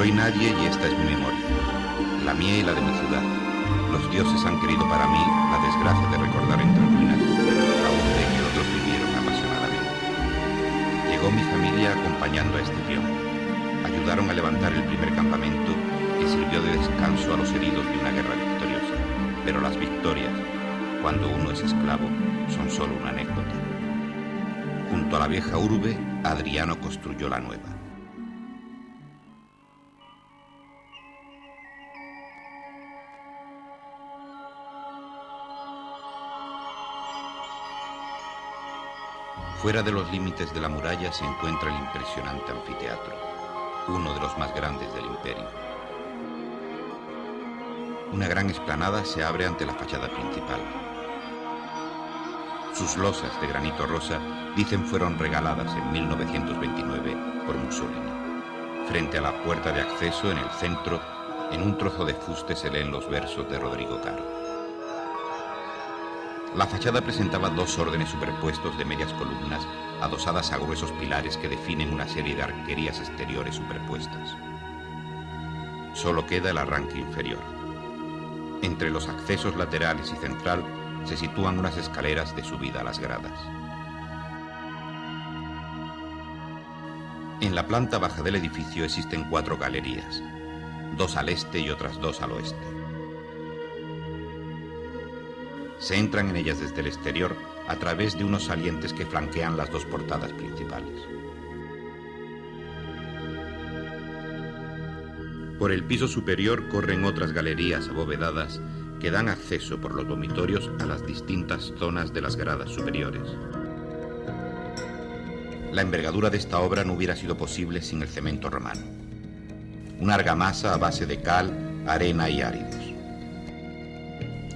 Soy nadie y esta es mi memoria, la mía y la de mi ciudad. Los dioses han querido para mí la desgracia de recordar entre ruinas la urbe que otros vivieron apasionadamente. Llegó mi familia acompañando a este peón. Ayudaron a levantar el primer campamento que sirvió de descanso a los heridos de una guerra victoriosa. Pero las victorias, cuando uno es esclavo, son solo una anécdota. Junto a la vieja urbe, Adriano construyó la nueva. Fuera de los límites de la muralla se encuentra el impresionante anfiteatro, uno de los más grandes del imperio. Una gran explanada se abre ante la fachada principal. Sus losas de granito rosa dicen fueron regaladas en 1929 por Mussolini. Frente a la puerta de acceso, en el centro, en un trozo de fuste se leen los versos de Rodrigo Caro. La fachada presentaba dos órdenes superpuestos de medias columnas adosadas a gruesos pilares que definen una serie de arquerías exteriores superpuestas. Solo queda el arranque inferior. Entre los accesos laterales y central se sitúan unas escaleras de subida a las gradas. En la planta baja del edificio existen 4 galerías, 2 al este y otras 2 al oeste. Se entran en ellas desde el exterior a través de unos salientes que flanquean las 2 portadas principales. Por el piso superior corren otras galerías abovedadas que dan acceso por los dormitorios a las distintas zonas de las gradas superiores. La envergadura de esta obra no hubiera sido posible sin el cemento romano. Una argamasa a base de cal, arena y áridos.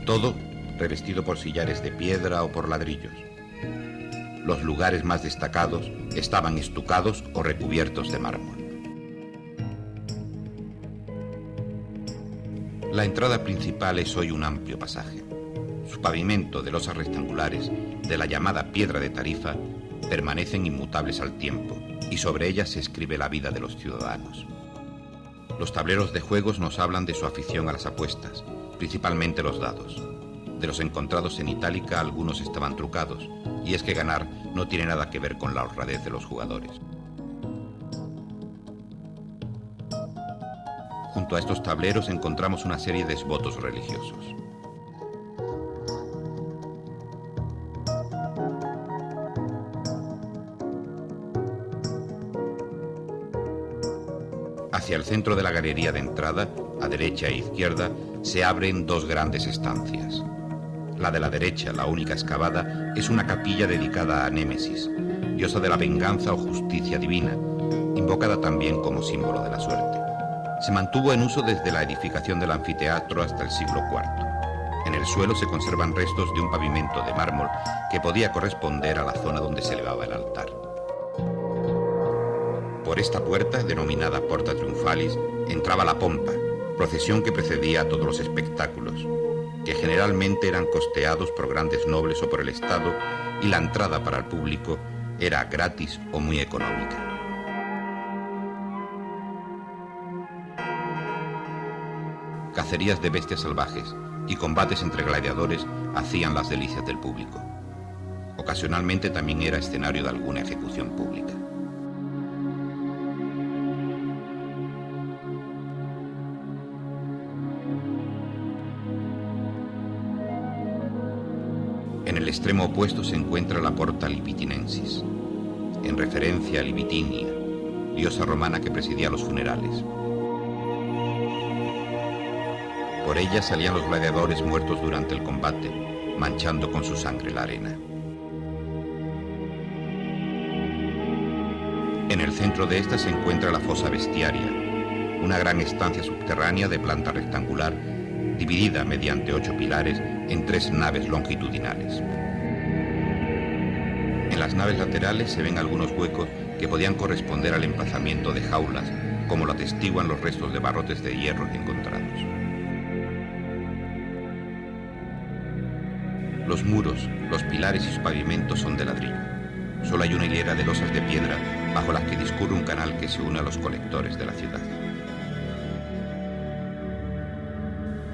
Todo revestido por sillares de piedra o por ladrillos. Los lugares más destacados estaban estucados o recubiertos de mármol. La entrada principal es hoy un amplio pasaje. Su pavimento de losas rectangulares, de la llamada piedra de tarifa, permanecen inmutables al tiempo, y sobre ellas se escribe la vida de los ciudadanos. Los tableros de juegos nos hablan de su afición a las apuestas, principalmente los dados. De los encontrados en itálica, algunos estaban trucados, y es que ganar no tiene nada que ver con la honradez de los jugadores. Junto a estos tableros encontramos una serie de esvotos religiosos. Hacia el centro de la galería de entrada, a derecha e izquierda, se abren 2 grandes estancias. La de la derecha, la única excavada, es una capilla dedicada a Némesis, diosa de la venganza o justicia divina, invocada también como símbolo de la suerte. Se mantuvo en uso desde la edificación del anfiteatro hasta el siglo IV. En el suelo se conservan restos de un pavimento de mármol que podía corresponder a la zona donde se elevaba el altar. Por esta puerta, denominada Porta Triunfalis, entraba la pompa, procesión que precedía a todos los espectáculos, que generalmente eran costeados por grandes nobles o por el Estado, y la entrada para el público era gratis o muy económica. Cacerías de bestias salvajes y combates entre gladiadores hacían las delicias del público. Ocasionalmente también era escenario de alguna ejecución pública. En el extremo opuesto se encuentra la Porta Libitinensis, en referencia a Libitinia, diosa romana que presidía los funerales. Por ella salían los gladiadores muertos durante el combate, manchando con su sangre la arena. En el centro de esta se encuentra la fosa bestiaria, una gran estancia subterránea de planta rectangular, dividida mediante 8 pilares en 3 naves longitudinales. En las naves laterales se ven algunos huecos que podían corresponder al emplazamiento de jaulas, como lo atestiguan los restos de barrotes de hierro encontrados. Los muros, los pilares y sus pavimentos son de ladrillo. Solo hay una hilera de losas de piedra bajo las que discurre un canal que se une a los colectores de la ciudad.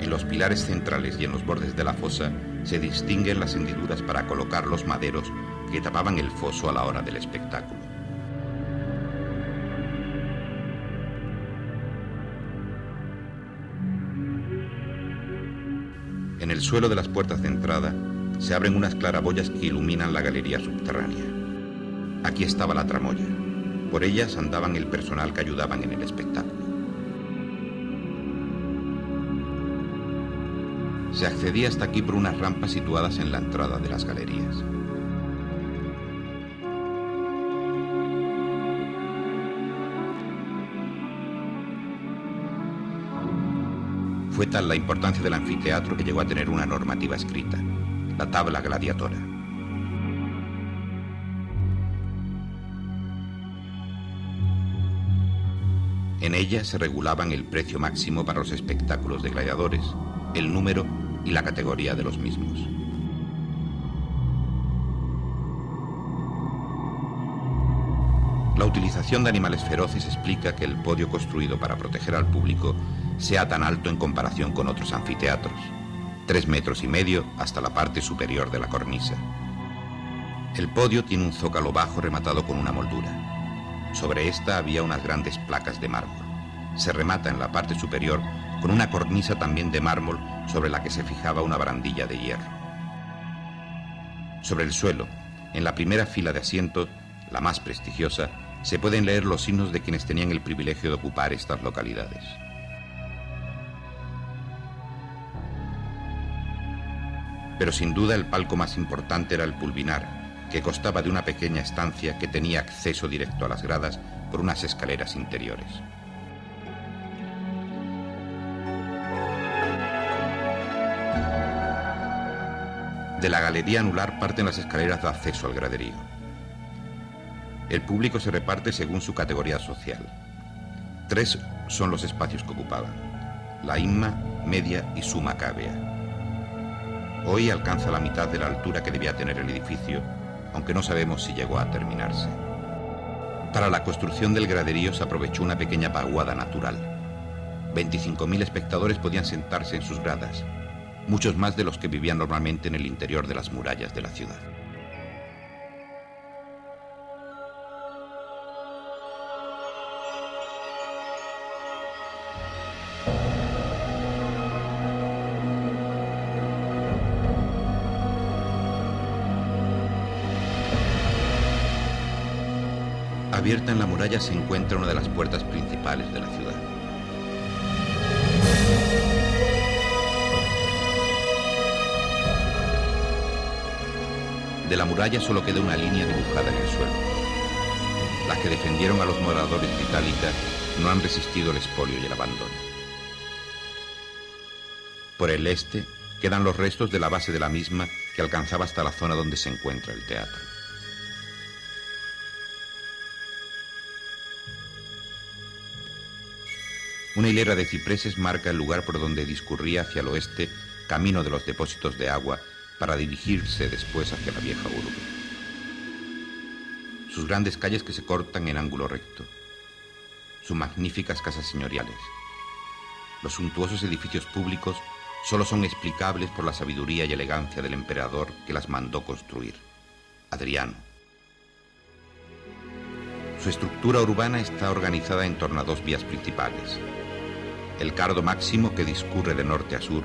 En los pilares centrales y en los bordes de la fosa se distinguen las hendiduras para colocar los maderos que tapaban el foso a la hora del espectáculo. En el suelo de las puertas de entrada se abren unas claraboyas que iluminan la galería subterránea. Aquí estaba la tramoya. Por ellas andaban el personal que ayudaban en el espectáculo. Se accedía hasta aquí por unas rampas situadas en la entrada de las galerías. Fue tal la importancia del anfiteatro que llegó a tener una normativa escrita, la tabla gladiatora. En ella se regulaban el precio máximo para los espectáculos de gladiadores, el número y la categoría de los mismos. La utilización de animales feroces explica que el podio construido para proteger al público sea tan alto en comparación con otros anfiteatros, 3,5 metros hasta la parte superior de la cornisa. El podio tiene un zócalo bajo rematado con una moldura. Sobre esta había unas grandes placas de mármol. Se remata en la parte superior con una cornisa también de mármol sobre la que se fijaba una barandilla de hierro. Sobre el suelo, en la primera fila de asientos, la más prestigiosa, se pueden leer los signos de quienes tenían el privilegio de ocupar estas localidades. Pero sin duda el palco más importante era el pulvinar, que constaba de una pequeña estancia que tenía acceso directo a las gradas por unas escaleras interiores. De la galería anular parten las escaleras de acceso al graderío. El público se reparte según su categoría social. 3 son los espacios que ocupaban: la inma, media y suma cavea. Hoy alcanza la mitad de la altura que debía tener el edificio, aunque no sabemos si llegó a terminarse. Para la construcción del graderío se aprovechó una pequeña vaguada natural. 25.000 espectadores podían sentarse en sus gradas, muchos más de los que vivían normalmente en el interior de las murallas de la ciudad. Abierta en la muralla se encuentra una de las puertas principales de la ciudad. De la muralla solo queda una línea dibujada en el suelo. Las que defendieron a los moradores de Itálica no han resistido el expolio y el abandono. Por el este quedan los restos de la base de la misma que alcanzaba hasta la zona donde se encuentra el teatro. Una hilera de cipreses marca el lugar por donde discurría hacia el oeste, camino de los depósitos de agua, para dirigirse después hacia la vieja urbe. Sus grandes calles que se cortan en ángulo recto, sus magníficas casas señoriales, los suntuosos edificios públicos solo son explicables por la sabiduría y elegancia del emperador que las mandó construir, Adriano. Su estructura urbana está organizada en torno a 2 vías principales: el Cardo Máximo, que discurre de norte a sur,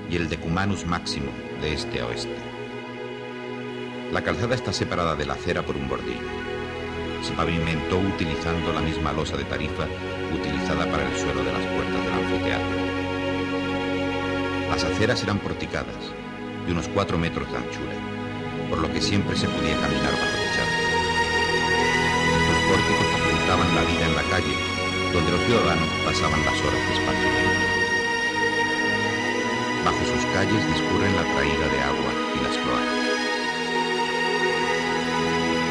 y el Decumanus Máximo, de este a oeste. La calzada está separada de la acera por un bordillo. Se pavimentó utilizando la misma losa de tarifa utilizada para el suelo de las puertas del anfiteatro. Las aceras eran porticadas, de unos 4 metros de anchura, por lo que siempre se podía caminar bajo techado. Los pórticos facilitaban la vida en la calle, donde los ciudadanos pasaban las horas de esparcimiento. Bajo sus calles discurren la traída de agua y las cloacas.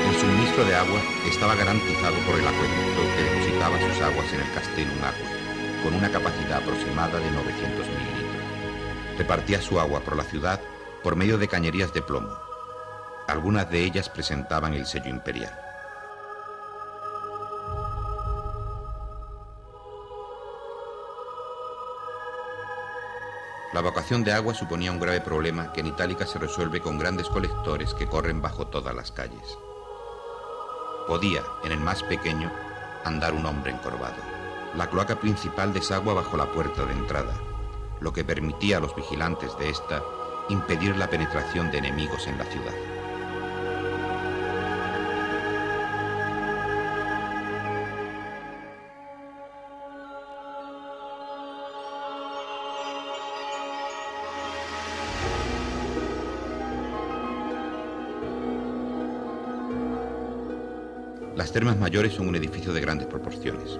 El suministro de agua estaba garantizado por el acueducto que depositaba sus aguas en el Castellum Aquae, con una capacidad aproximada de 900.000 litros. Repartía su agua por la ciudad por medio de cañerías de plomo. Algunas de ellas presentaban el sello imperial. La evacuación de agua suponía un grave problema que en Itálica se resuelve con grandes colectores que corren bajo todas las calles. Podía, en el más pequeño, andar un hombre encorvado. La cloaca principal desagua bajo la puerta de entrada, lo que permitía a los vigilantes de esta impedir la penetración de enemigos en la ciudad. Las Termas Mayores son un edificio de grandes proporciones.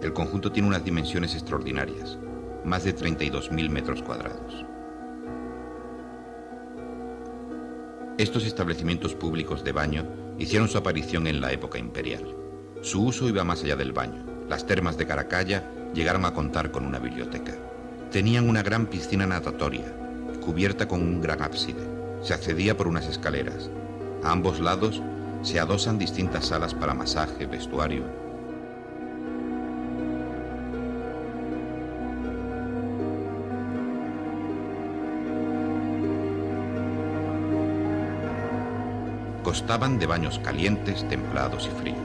El conjunto tiene unas dimensiones extraordinarias, más de 32.000 metros cuadrados. Estos establecimientos públicos de baño hicieron su aparición en la época imperial. Su uso iba más allá del baño. Las termas de Caracalla llegaron a contar con una biblioteca. Tenían una gran piscina natatoria, cubierta con un gran ábside. Se accedía por unas escaleras. A ambos lados se adosan distintas salas para masaje, vestuario. Constaban de baños calientes, templados y fríos.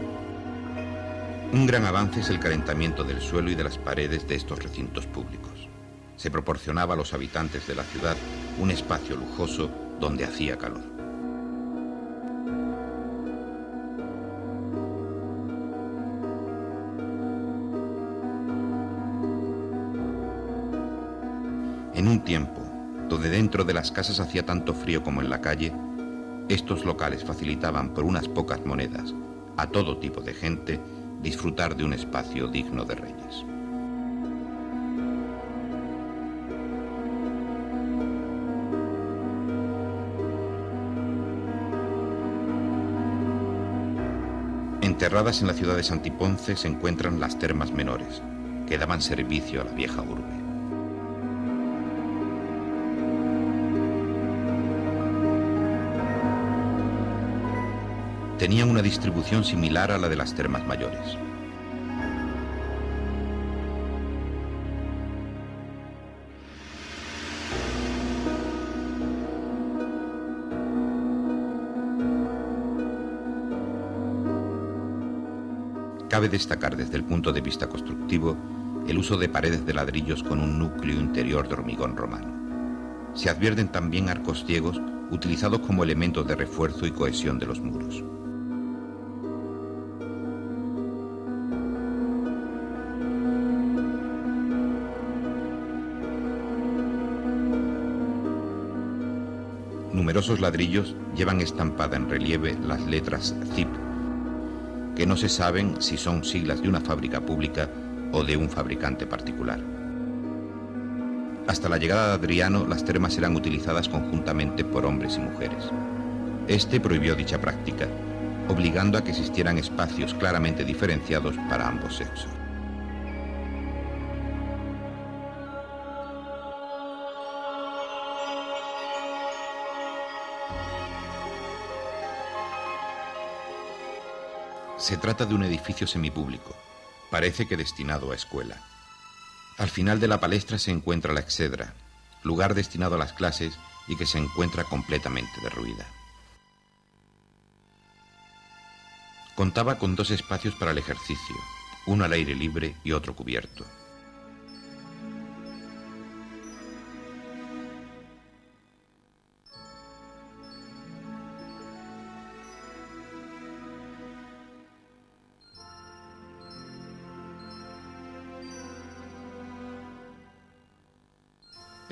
Un gran avance es el calentamiento del suelo y de las paredes de estos recintos públicos. Se proporcionaba a los habitantes de la ciudad un espacio lujoso donde hacía calor. En un tiempo, donde dentro de las casas hacía tanto frío como en la calle, estos locales facilitaban por unas pocas monedas a todo tipo de gente disfrutar de un espacio digno de reyes. Enterradas en la ciudad de Santiponce se encuentran las termas menores, que daban servicio a la vieja urbe. Tenían una distribución similar a la de las termas mayores. Cabe destacar desde el punto de vista constructivo el uso de paredes de ladrillos con un núcleo interior de hormigón romano. Se advierten también arcos ciegos utilizados como elementos de refuerzo y cohesión de los muros. Numerosos ladrillos llevan estampada en relieve las letras CIP, que no se saben si son siglas de una fábrica pública o de un fabricante particular. Hasta la llegada de Adriano, las termas eran utilizadas conjuntamente por hombres y mujeres. Este prohibió dicha práctica, obligando a que existieran espacios claramente diferenciados para ambos sexos. Se trata de un edificio semipúblico, parece que destinado a escuela. Al final de la palestra se encuentra la exedra, lugar destinado a las clases y que se encuentra completamente derruida. Contaba con dos espacios para el ejercicio, uno al aire libre y otro cubierto.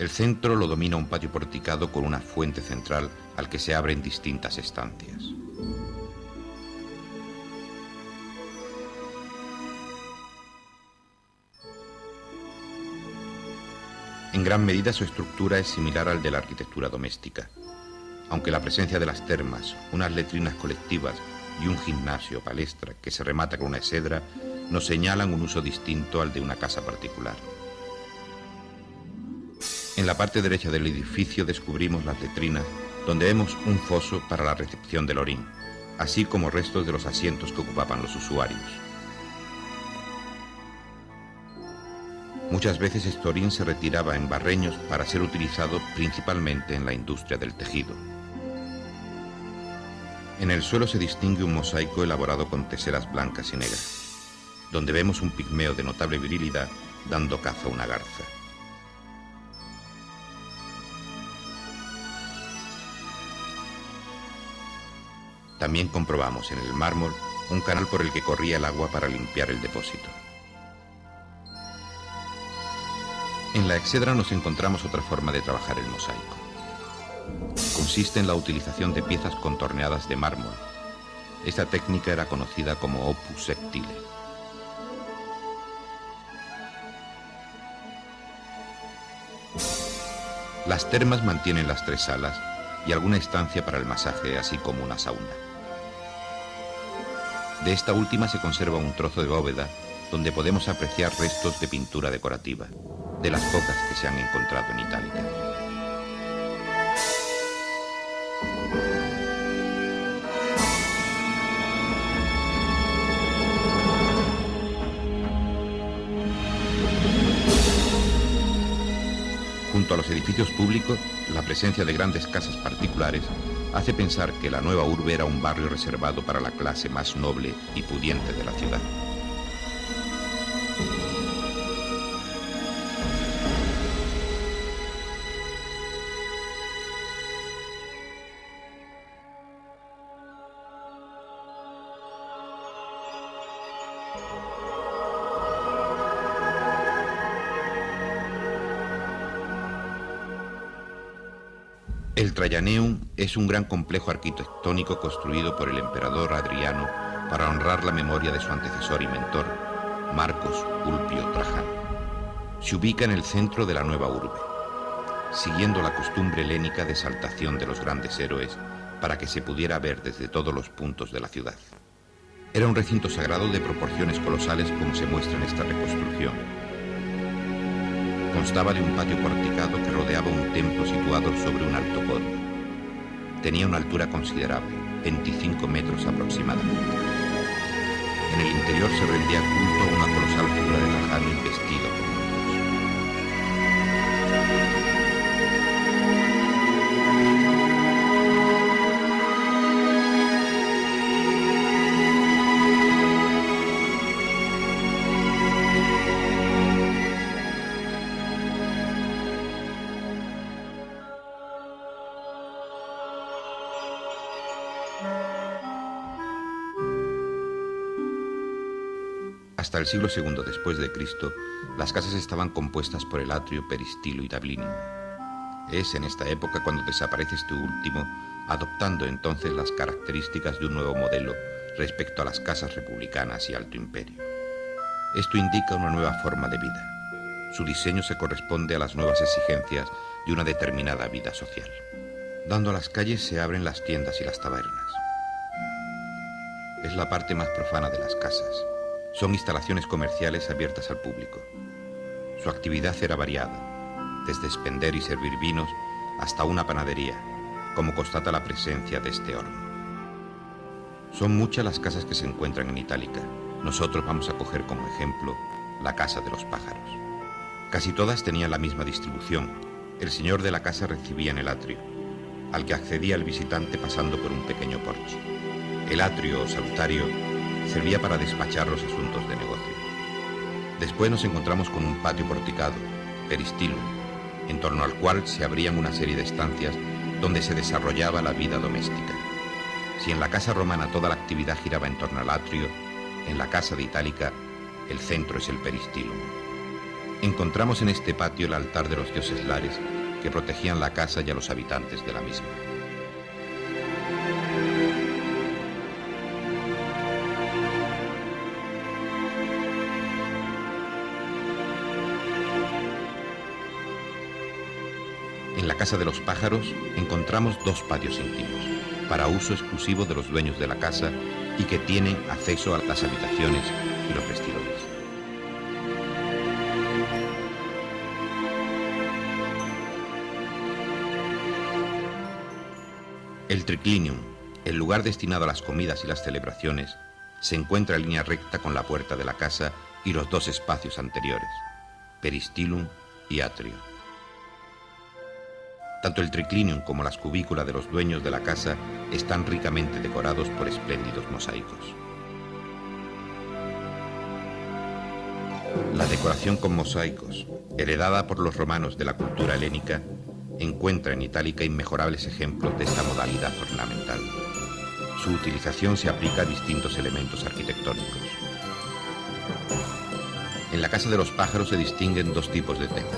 El centro lo domina un patio porticado con una fuente central al que se abren distintas estancias. En gran medida su estructura es similar al de la arquitectura doméstica, aunque la presencia de las termas, unas letrinas colectivas y un gimnasio o palestra que se remata con una exedra nos señalan un uso distinto al de una casa particular. En la parte derecha del edificio descubrimos las letrinas, donde vemos un foso para la recepción del orín, así como restos de los asientos que ocupaban los usuarios. Muchas veces este orín se retiraba en barreños para ser utilizado principalmente en la industria del tejido. En el suelo se distingue un mosaico elaborado con teseras blancas y negras, donde vemos un pigmeo de notable virilidad dando caza a una garza. También comprobamos en el mármol un canal por el que corría el agua para limpiar el depósito. En la exedra nos encontramos otra forma de trabajar el mosaico. Consiste en la utilización de piezas contorneadas de mármol. Esta técnica era conocida como opus sectile. Las termas mantienen las 3 salas y alguna estancia para el masaje, así como una sauna. De esta última se conserva un trozo de bóveda donde podemos apreciar restos de pintura decorativa, de las pocas que se han encontrado en Itálica. Junto a los edificios públicos, la presencia de grandes casas particulares hace pensar que la nueva urbe era un barrio reservado para la clase más noble y pudiente de la ciudad. El Traianeum es un gran complejo arquitectónico construido por el emperador Adriano para honrar la memoria de su antecesor y mentor, Marcos Ulpio Trajano. Se ubica en el centro de la nueva urbe, siguiendo la costumbre helénica de exaltación de los grandes héroes para que se pudiera ver desde todos los puntos de la ciudad. Era un recinto sagrado de proporciones colosales como se muestra en esta reconstrucción. Constaba de un patio porticado que rodeaba un templo situado sobre un alto podio. Tenía una altura considerable, 25 metros aproximadamente. En el interior se rendía culto a una colosal figura de Trajano investido como un dios. Hasta el siglo II después de Cristo, las casas estaban compuestas por el atrio, peristilo y tablinum. Es en esta época cuando desaparece este último, adoptando entonces las características de un nuevo modelo respecto a las casas republicanas y Alto Imperio. Esto indica una nueva forma de vida. Su diseño se corresponde a las nuevas exigencias de una determinada vida social. Dando a las calles se abren las tiendas y las tabernas. Es la parte más profana de las casas. Son instalaciones comerciales abiertas al público. Su actividad era variada, desde expender y servir vinos hasta una panadería, como constata la presencia de este horno. Son muchas las casas que se encuentran en Itálica. Nosotros vamos a coger como ejemplo la Casa de los Pájaros. Casi todas tenían la misma distribución. El señor de la casa recibía en el atrio, al que accedía el visitante pasando por un pequeño porche. El atrio o salutario servía para despachar los asuntos de negocio. Después nos encontramos con un patio porticado, peristilo, en torno al cual se abrían una serie de estancias donde se desarrollaba la vida doméstica. Si en la casa romana toda la actividad giraba en torno al atrio, en la casa de Itálica el centro es el peristilo. Encontramos en este patio el altar de los dioses lares que protegían la casa y a los habitantes de la misma. En la Casa de los Pájaros encontramos 2 patios íntimos, para uso exclusivo de los dueños de la casa y que tienen acceso a las habitaciones y los vestidores. El triclinium, el lugar destinado a las comidas y las celebraciones, se encuentra en línea recta con la puerta de la casa y los 2 espacios anteriores. peristilum y atrio. Tanto el triclinium como las cubículas de los dueños de la casa están ricamente decorados por espléndidos mosaicos. La decoración con mosaicos, heredada por los romanos de la cultura helénica, encuentra en Itálica inmejorables ejemplos de esta modalidad ornamental. Su utilización se aplica a distintos elementos arquitectónicos. En la Casa de los Pájaros se distinguen dos tipos de tema: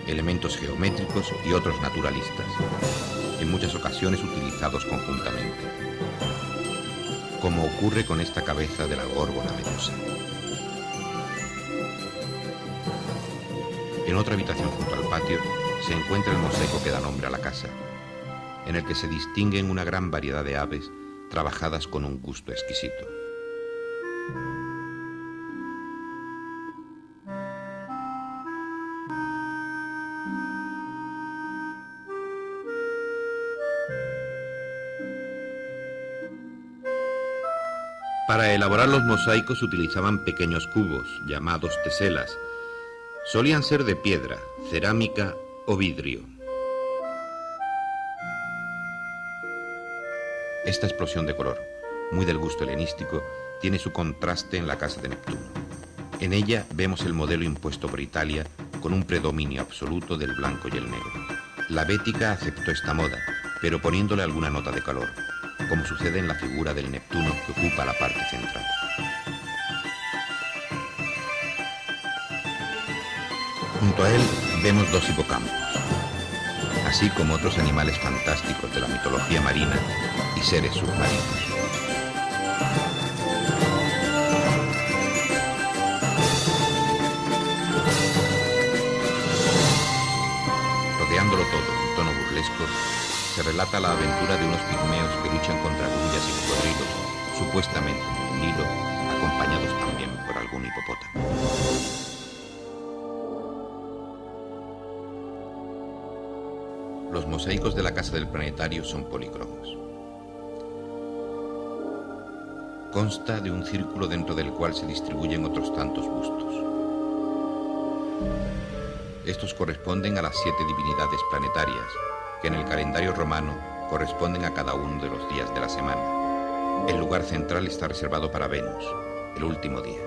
elementos geométricos y otros naturalistas, en muchas ocasiones utilizados conjuntamente, como ocurre con esta cabeza de la Górgona Medusa. En otra habitación junto al patio se encuentra el mosaico que da nombre a la casa, en el que se distinguen una gran variedad de aves trabajadas con un gusto exquisito. Para elaborar los mosaicos utilizaban pequeños cubos, llamados teselas. Solían ser de piedra, cerámica o vidrio. Esta explosión de color, muy del gusto helenístico, tiene su contraste en la casa de Neptuno. En ella vemos el modelo impuesto por Italia con un predominio absoluto del blanco y el negro. La Bética aceptó esta moda, pero poniéndole alguna nota de color, como sucede en la figura del Neptuno que ocupa la parte central. Junto a él vemos dos hipocampos, así como otros animales fantásticos de la mitología marina y seres submarinos. Rodeándolo todo en tono burlesco, se relata la aventura de unos pigmeos que luchan contra grullas y cocodrilos, supuestamente en el Nilo, acompañados también por algún hipopótamo. Los mosaicos de la Casa del Planetario son polícromos. Consta de un círculo dentro del cual se distribuyen otros tantos bustos. Estos corresponden a las 7 divinidades planetarias, que en el calendario romano corresponden a cada uno de los días de la semana. El lugar central está reservado para Venus, el último día.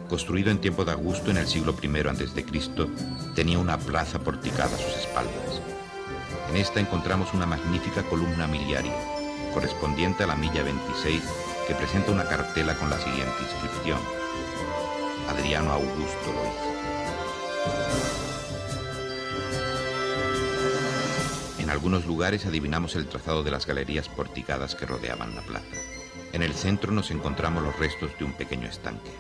Construido en tiempo de Augusto en el siglo I a.C., tenía una plaza porticada a sus espaldas. En esta encontramos una magnífica columna miliaria, correspondiente a la milla 26, que presenta una cartela con la siguiente inscripción: Adriano Augusto lo hizo. En algunos lugares adivinamos el trazado de las galerías porticadas que rodeaban la plaza. En el centro nos encontramos los restos de un pequeño estanque.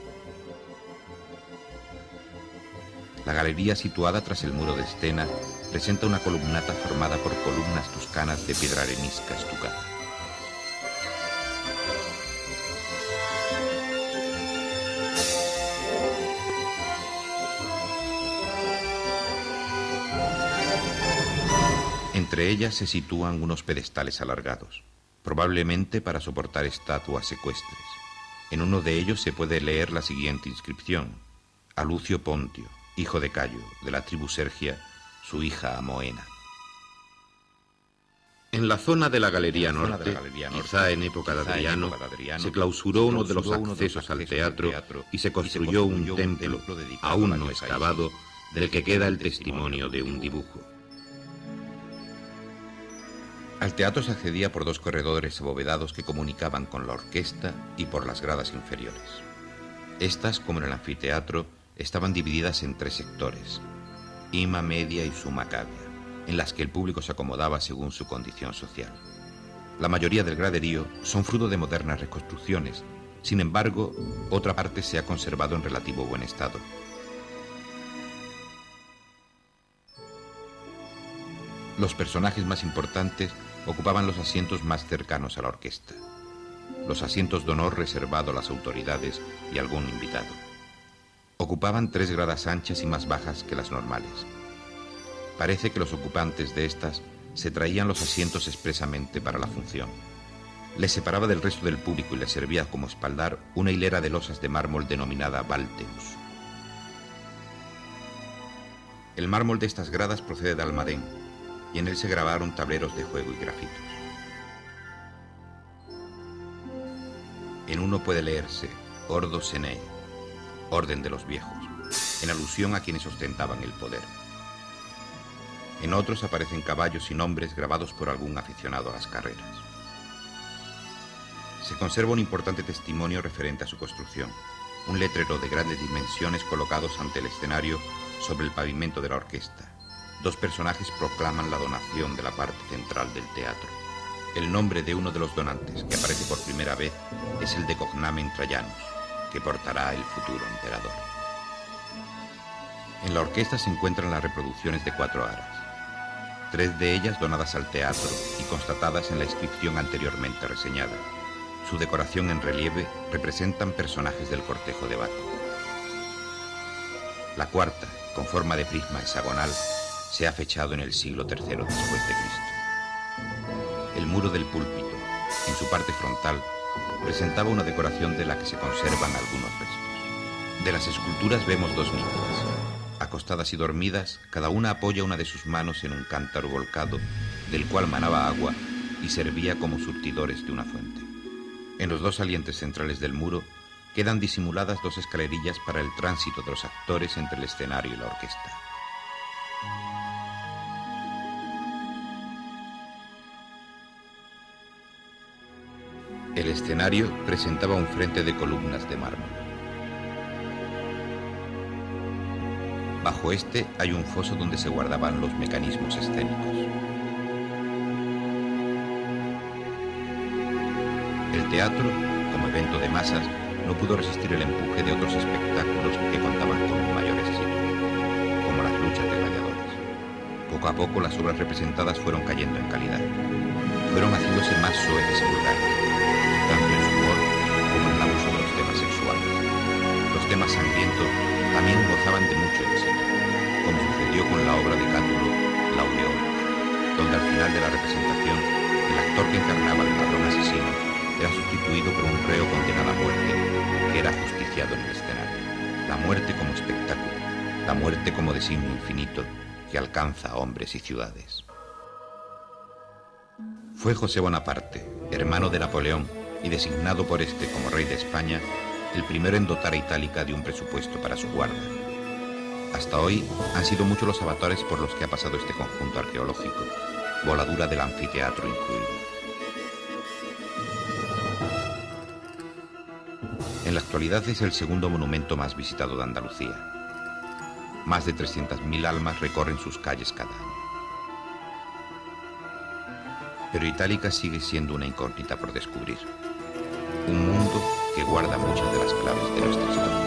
La galería, situada tras el muro de escena, presenta una columnata formada por columnas toscanas de piedra arenisca estucada. Entre ellas se sitúan unos pedestales alargados, probablemente para soportar estatuas ecuestres. En uno de ellos se puede leer la siguiente inscripción: a Lucio Pontio, hijo de Cayo, de la tribu Sergia, su hija Amoena. En la zona de la Galería Norte, quizá en época de Adriano, se clausuró uno de los accesos al teatro y se construyó un templo, aún no excavado, del que queda el testimonio de un dibujo. Al teatro se accedía por 2 corredores abovedados que comunicaban con la orquesta y por las gradas inferiores. Estas, como en el anfiteatro, estaban divididas en 3 sectores: ima, media y summa cavea, en las que el público se acomodaba según su condición social. La mayoría del graderío son fruto de modernas reconstrucciones. Sin embargo, otra parte se ha conservado en relativo buen estado. Los personajes más importantes ocupaban los asientos más cercanos a la orquesta. Los asientos de honor reservados a las autoridades y algún invitado. Ocupaban 3 gradas anchas y más bajas que las normales. Parece que los ocupantes de estas se traían los asientos expresamente para la función. Les separaba del resto del público y les servía como espaldar una hilera de losas de mármol denominada Valteus. El mármol de estas gradas procede de Almadén, y en él se grabaron tableros de juego y grafitos. En uno puede leerse Ordo Senei, Orden de los Viejos, en alusión a quienes ostentaban el poder. En otros aparecen caballos y nombres grabados por algún aficionado a las carreras. Se conserva un importante testimonio referente a su construcción, un letrero de grandes dimensiones colocados ante el escenario sobre el pavimento de la orquesta. 2 personajes proclaman la donación de la parte central del teatro. El nombre de uno de los donantes, que aparece por primera vez, es el de Cognamen Trajanus, que portará el futuro emperador. En la orquesta se encuentran las reproducciones de 4 aras, 3 de ellas donadas al teatro y constatadas en la inscripción anteriormente reseñada. Su decoración en relieve representan personajes del cortejo de Baco. La cuarta, con forma de prisma hexagonal, se ha fechado en el siglo III después de Cristo. El muro del púlpito, en su parte frontal, presentaba una decoración de la que se conservan algunos restos. De las esculturas vemos 2 ninfas. Acostadas y dormidas, cada una apoya una de sus manos en un cántaro volcado, del cual manaba agua y servía como surtidores de una fuente. En los 2 salientes centrales del muro quedan disimuladas 2 escalerillas para el tránsito de los actores entre el escenario y la orquesta. El escenario presentaba un frente de columnas de mármol. Bajo este hay un foso donde se guardaban los mecanismos escénicos. El teatro, como evento de masas, no pudo resistir el empuje de otros espectáculos que contaban con un mayor éxito, como las luchas de gladiadores. Poco a poco las obras representadas fueron cayendo en calidad. Fueron haciéndose más soeces y vulgares, tanto en su humor como en el abuso de los temas sexuales. Los temas sangrientos también gozaban de mucho éxito, como sucedió con la obra de Cátulo, La Aureola, donde al final de la representación el actor que encarnaba al ladrón asesino era sustituido por un reo condenado a muerte, que era ajusticiado en el escenario. La muerte como espectáculo, la muerte como designio infinito que alcanza a hombres y ciudades. Fue José Bonaparte, hermano de Napoleón y designado por este como rey de España, el primero en dotar a Itálica de un presupuesto para su guarda. Hasta hoy han sido muchos los avatares por los que ha pasado este conjunto arqueológico, voladura del anfiteatro incluida. En la actualidad es el segundo monumento más visitado de Andalucía. Más de 300.000 almas recorren sus calles cada año. Pero Itálica sigue siendo una incógnita por descubrir. Un mundo que guarda muchas de las claves de nuestra historia.